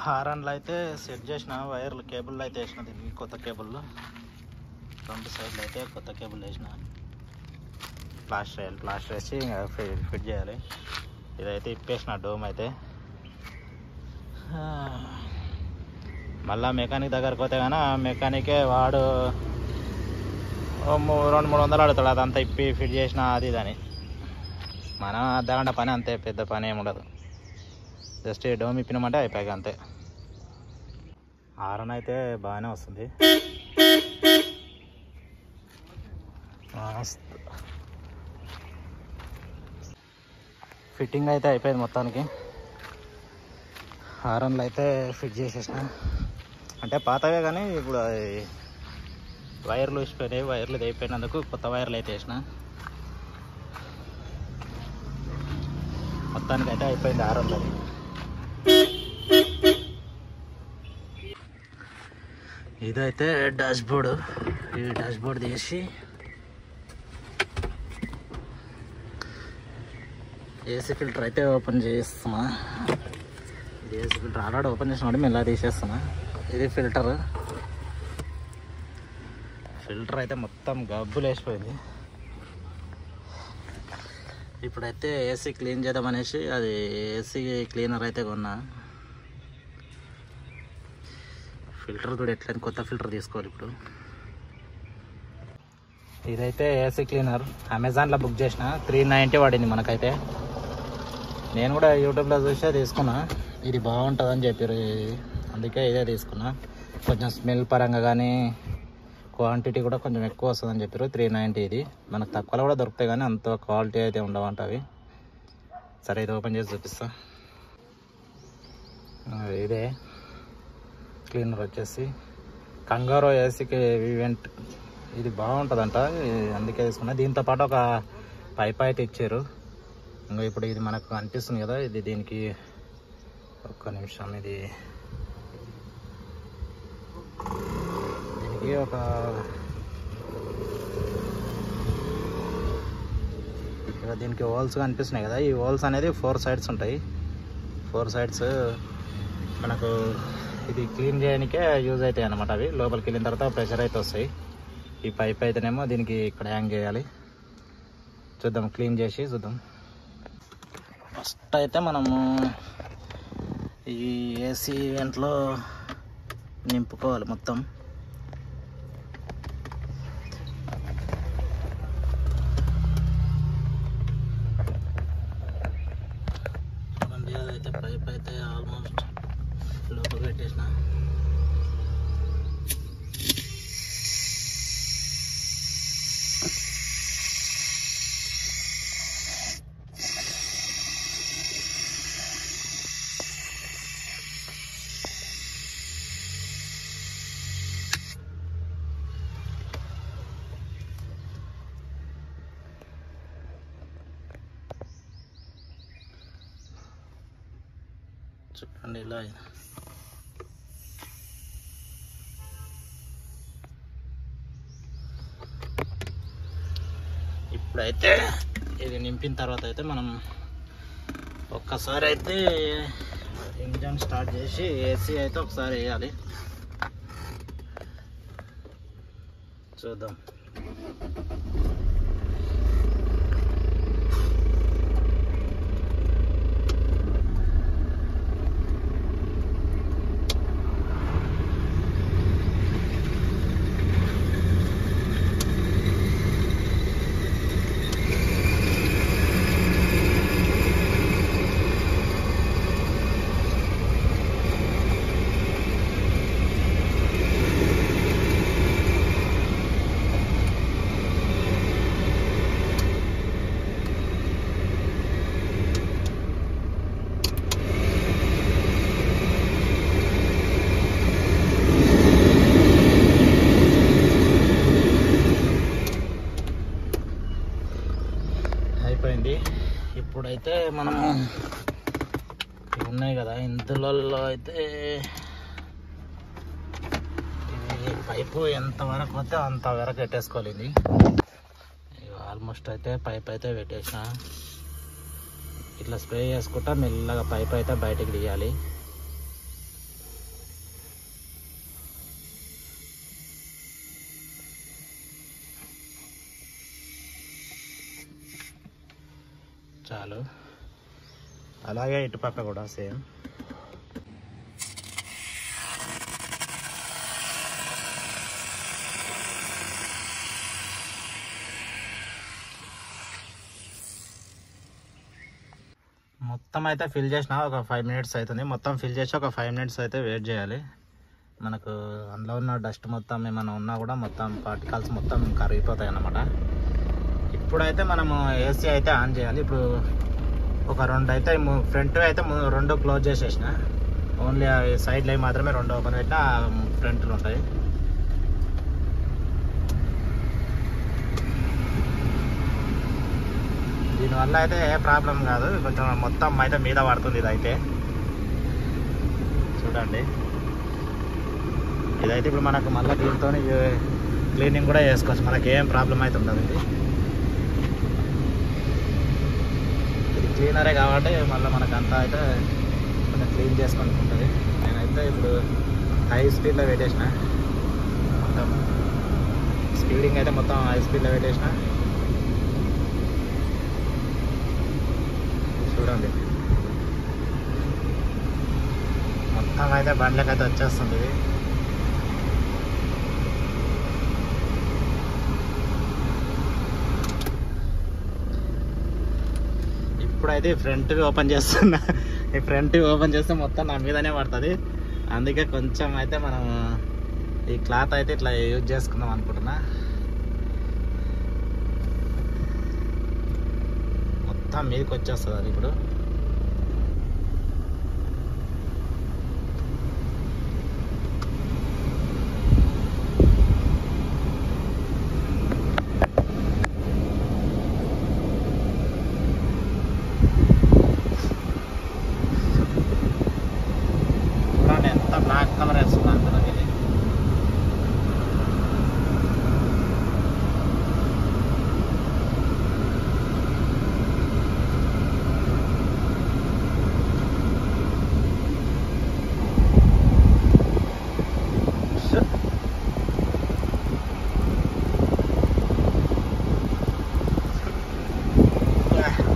హారన్లు అయితే సెట్ చేసిన, వైర్లు కేబుల్ అయితే వేసిన, దీనికి కొత్త కేబుల్, రెండు సైడ్లు అయితే కొత్త కేబుల్ వేసిన. ప్లాస్టర్ వేయాలి, ప్లాస్టర్ వేసి ఫిట్ చేయాలి. ఇదైతే ఇప్పేసిన డోమ్ అయితే. మళ్ళీ మెకానిక్ దగ్గరకు పోతే కానీ మెకానికే వాడు 200-300 అడుగుతాడు అదంతా ఇప్పి ఫిట్ చేసిన అది ఇదని. మనం అర్ధగంట పని, అంతే, పెద్ద పని ఏమి ఉండదు. జస్ట్ డోమ్ ఇప్పినామంటే అయిపోయాక అంతే. హారన్ అయితే బాగానే వస్తుంది. ఫిట్టింగ్ అయితే అయిపోయింది మొత్తానికి. హారన్లు అయితే ఫిట్ చేసేసిన, అంటే పాతవే కానీ ఇప్పుడు వైర్లు వేసిపోయినాయి. వైర్లు అయిపోయినందుకు కొత్త వైర్లు అయితే వేసిన. మొత్తానికి అయితే అయిపోయింది హారన్లు. ఇదైతే డాష్ బోర్డు. ఈ డాష్ బోర్డు తీసి ఏసీ ఫిల్టర్ అయితే ఓపెన్ చేస్తున్నా. ఇది ఏసీ ఫిల్టర్ ఆల్రెడీ ఓపెన్ చేసినప్పుడు మెల్ల తీసేస్తున్నా. ఇది ఫిల్టర్ అయితే మొత్తం గబ్బులు వేసిపోయింది. ఇప్పుడైతే ఏసీ క్లీన్ చేద్దామనేసి అది ఏసీ క్లీనర్ అయితే కొన్నా. ఫిల్టర్ కూడా ఎట్లయినా కొత్త ఫిల్టర్ తీసుకోవాలి ఇప్పుడు. ఇదైతే ఏసీ క్లీనర్ అమెజాన్లో బుక్ చేసిన, 390 పడింది మనకైతే. నేను కూడా యూట్యూబ్లో చూసే తీసుకున్నా. ఇది బాగుంటుందని చెప్పారు, అందుకే ఇదే తీసుకున్నా. కొంచెం స్మెల్ పరంగా కానీ క్వాంటిటీ కూడా కొంచెం ఎక్కువ వస్తుందని చెప్పారు. 390 ఇది. మనకు తక్కువలో కూడా దొరుకుతాయి కానీ అంత క్వాలిటీ అయితే ఉండవంట అవి. సరే ఇది ఓపెన్ చేసి చూపిస్తా. ఇదే క్లీనర్ వచ్చేసి కంగారో ఏసీకి ఈవెంట్. ఇది బాగుంటుందంట, అందుకే తీసుకున్నా. దీంతో పాటు ఒక పైప్ అయితే ఇచ్చారు. ఇంకా ఇప్పుడు ఇది మనకు అనిపిస్తుంది కదా, ఇది దీనికి ఒక్క నిమిషం, ఇది దీనికి ఒక దీనికి హోల్స్ కనిపిస్తున్నాయి కదా, ఈ హోల్స్ అనేది 4 సైడ్స్ ఉంటాయి. 4 సైడ్స్ మనకు ఇది క్లీన్ చేయడానికే యూజ్ అవుతాయి అన్నమాట. అవి లోపలికి వెళ్ళిన తర్వాత ప్రెషర్ అయితే వస్తాయి. ఈ పైప్ అయితేనేమో దీనికి ఇక్కడ హ్యాంగ్ చేయాలి. చూద్దాం, క్లీన్ చేసి చూద్దాం. ఫస్ట్ అయితే మనము ఈ ఏసీ ఈవెంట్లో నింపుకోవాలి మొత్తం. చూడండి, అదైతే పైప్ అయితే ఆల్మోస్ట్ లోపల పెట్టేసిన. చూడండి ఇలా. ఇప్పుడైతే ఇది నింపిన తర్వాత అయితే మనం ఒక్కసారి అయితే ఇంజన్ స్టార్ట్ చేసి ఏసీ అయితే ఒకసారి వేయాలి. చూద్దాం. ఇప్పుడైతే మనము ఉన్నాయి కదా, ఇందులో అయితే ఈ పైపు ఎంత వరకు వస్తే అంత వరకు పెట్టేసుకోవాలి. ఇది ఆల్మోస్ట్ అయితే పైప్ అయితే పెట్టేసిన. ఇట్లా స్ప్రే చేసుకుంటా మెల్లగా పైప్ అయితే బయటికి తీయాలి. చాలు. అలాగే ఇటుపక్క కూడా సేమ్. మొత్తం అయితే ఫిల్ చేసిన ఒక 5 మినిట్స్ అవుతుంది. మొత్తం ఫిల్ చేసి ఒక 5 మినిట్స్ అయితే వెయిట్ చేయాలి. మనకు అందులో ఉన్న డస్ట్ మొత్తం ఏమైనా ఉన్నా కూడా మొత్తం పార్టికల్స్ మొత్తం కరిగిపోతాయి అన్నమాట. ఇప్పుడైతే మనము ఏసీ అయితే ఆన్ చేయాలి. ఇప్పుడు ఒక 2 అయితే ఫ్రంట్ అయితే 2 క్లోజ్ చేసేసిన, ఓన్లీ సైడ్ లైన్ మాత్రమే 2 ఓపెన్ పెట్టినా ఫ్రంట్లు ఉంటాయి. దీనివల్ల అయితే ఏ ప్రాబ్లం కాదు. కొంచెం మొత్తం అయితే మీద పడుతుంది. ఇదైతే చూడండి, ఇదైతే ఇప్పుడు మనకు మళ్ళీ దీంతో క్లీనింగ్ కూడా చేసుకోవచ్చు. మనకి ఏం ప్రాబ్లం అయితే ఉండదు. ఇది క్లీనరే కాబట్టి మళ్ళీ మనకు అంతా అయితే కొంచెం క్లీన్ చేసుకొని ఉంటుంది. నేనైతే ఇప్పుడు హై స్పీడ్లో పెట్టేసిన, మొత్తం స్పీడింగ్ అయితే మొత్తం హై స్పీడ్లో పెట్టేసిన. చూడండి, మొత్తం అయితే బండ్లకి అయితే వచ్చేస్తుంది. ఇప్పుడైతే ఫ్రంట్ ఓపెన్ చేస్తున్నా. ఈ ఫ్రంట్ ఓపెన్ చేస్తే మొత్తం నా మీదనే పడుతుంది. అందుకే కొంచెం అయితే మనం ఈ క్లాత్ అయితే ఇట్లా యూజ్ చేసుకుందాం అనుకుంటున్నా. మొత్తం మీదకి వచ్చేస్తుంది అది ఇప్పుడు. ఎంత బ్లాక్ కలర్ వేస్తున్నాను కదా ఇది.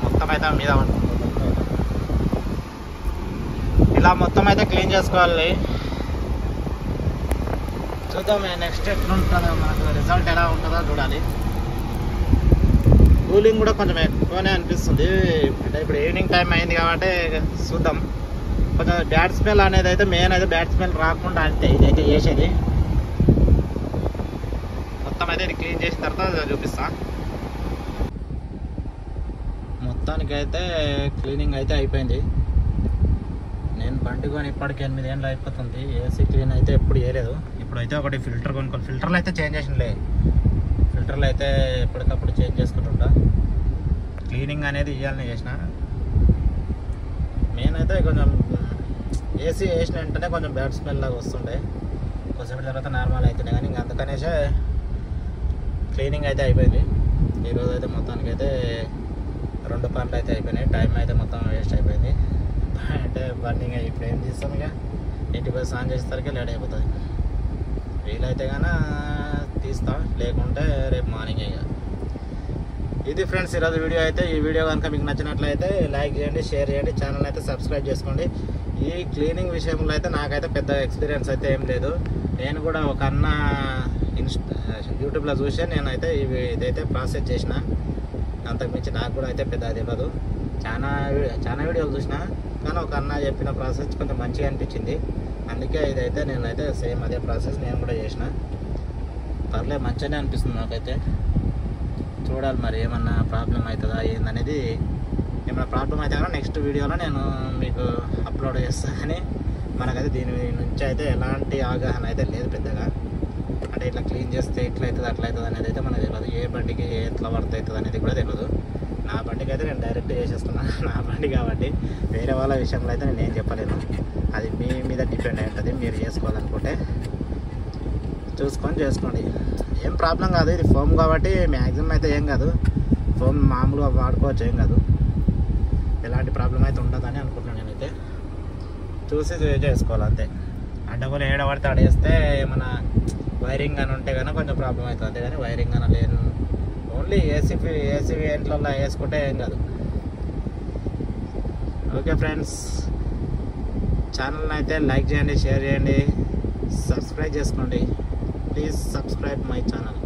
మొత్తం అయితే మీద ఇలా మొత్తం అయితే క్లీన్ చేసుకోవాలి. చూద్దాం నెక్స్ట్ ఎట్లా ఉంటుందో, మనకు రిజల్ట్ ఎలా ఉంటుందో చూడాలి. కూలింగ్ కూడా కొంచెం ఎక్కువనే అనిపిస్తుంది. అంటే ఇప్పుడు ఈవినింగ్ టైం అయింది కాబట్టి చూద్దాం. కొంచెం బ్యాడ్ స్మెల్ అనేది అయితే మెయిన్ అయితే బ్యాడ్ స్మెల్ రాకుండా అంటే ఇదైతే చేసేది. మొత్తం అయితే ఇది క్లీన్ చేసిన తర్వాత చూపిస్తా. మొత్తానికైతే క్లీనింగ్ అయితే అయిపోయింది. నేను బండి కొని ఇప్పటికి 8 ఏళ్ళు అయిపోతుంది. ఏసీ క్లీన్ అయితే ఎప్పుడు చేయలేదు. ఇప్పుడైతే ఒకటి ఫిల్టర్ కొనుక్కోవాలి. ఫిల్టర్లు అయితే చేంజ్ చేసినలే, ఫిల్టర్లు అయితే ఎప్పటికప్పుడు చేంజ్ చేసుకుంటుంటా. క్లీనింగ్ అనేది ఇవ్వాలని చేసిన. మెయిన్ అయితే కొంచెం ఏసీ వేసిన వెంటనే కొంచెం బ్యాడ్ స్మెల్ లాగా వస్తుండే, కొంచెం తర్వాత నార్మల్ అవుతున్నాయి. కానీ ఇంకా అందుకనేసే క్లీనింగ్ అయితే అయిపోయింది. ఈరోజు అయితే మొత్తానికైతే 2 పనులు అయితే అయిపోయినాయి. టైం అయితే మొత్తం వేస్ట్ అయిపోయింది. అంటే బర్నింగ్ ఇప్పుడు ఏం చేస్తాం, ఇక ఇంటికి పోయి స్నానం చేసేసరికి లేట్ అయిపోతుంది. వీలైతే కానీ తీస్తా, లేకుంటే రేపు మార్నింగ్. ఇక ఇది ఫ్రెండ్స్ ఈరోజు వీడియో అయితే. ఈ వీడియో కనుక మీకు నచ్చినట్లయితే లైక్ చేయండి, షేర్ చేయండి, ఛానల్ అయితే సబ్స్క్రైబ్ చేసుకోండి. ఈ క్లీనింగ్ విషయంలో అయితే నాకైతే పెద్ద ఎక్స్పీరియన్స్ అయితే ఏం లేదు. నేను కూడా ఒక అన్న యూట్యూబ్లో చూసే నేనైతే ఇదైతే ప్రాసెస్ చేసిన. అంతకుమించి నాకు కూడా అయితే పెద్ద తెలియదు. చాలా వీడియోలు చూసిన, కానీ ఒక అన్న చెప్పిన ప్రాసెస్ కొంచెం మంచిగా అనిపించింది. అందుకే ఇదైతే నేనైతే సేమ్ అదే ప్రాసెస్ నేను కూడా చేసిన. పర్లేదు, మంచిగానే అనిపిస్తుంది నాకైతే. చూడాలి మరి ఏమన్నా ప్రాబ్లం అవుతుందా ఏందనేది. ఏమైనా ప్రాబ్లం అయితే కానీ నెక్స్ట్ వీడియోలో నేను మీకు అప్లోడ్ చేస్తాను. కానీ మనకైతే దీని నుంచి అయితే ఎలాంటి అవగాహన అయితే లేదు పెద్దగా. అంటే ఇట్లా క్లీన్ చేస్తే ఇట్లా అవుతుంది అట్లా అవుతుంది అనేది అయితే మనకు తెలియదు. ఏ బండికి ఎట్లా వర్త్ అవుతుంది అనేది కూడా తెలియదు. నా బండికి అయితే నేను డైరెక్ట్ చేసేస్తున్నాను, నా బండి కాబట్టి. వేరే వాళ్ళ విషయంలో అయితే నేను ఏం చెప్పలేను. అది మీ మీద డిపెండ్ అయి ఉంటుంది. మీరు చేసుకోవాలనుకుంటే చూసుకొని చేసుకోండి, ఏం ప్రాబ్లం కాదు. ఇది ఫోమ్ కాబట్టి మ్యాక్సిమం అయితే ఏం కాదు. ఫోమ్ మామూలుగా వాడుకోవచ్చు, ఏం కాదు. ఎలాంటి ప్రాబ్లం అయితే ఉండదని అనుకుంటున్నాను నేనైతే. చూసి చేసుకోవాలి అంతే. అడ్డగోలు ఏడబడితే ఆడేస్తే ఏమైనా వైరింగ్ అని ఉంటే కనుక కొంచెం ప్రాబ్లం అవుతుంది. అంతే కానీ వైరింగ్ అని లేను, ఓన్లీ ఏసీ ఇంట్లో వేసుకుంటే ఏం కాదు. ఓకే ఫ్రెండ్స్, ఛానల్ని అయితే లైక్ చేయండి, షేర్ చేయండి, సబ్స్క్రైబ్ చేసుకోండి. Please subscribe my channel.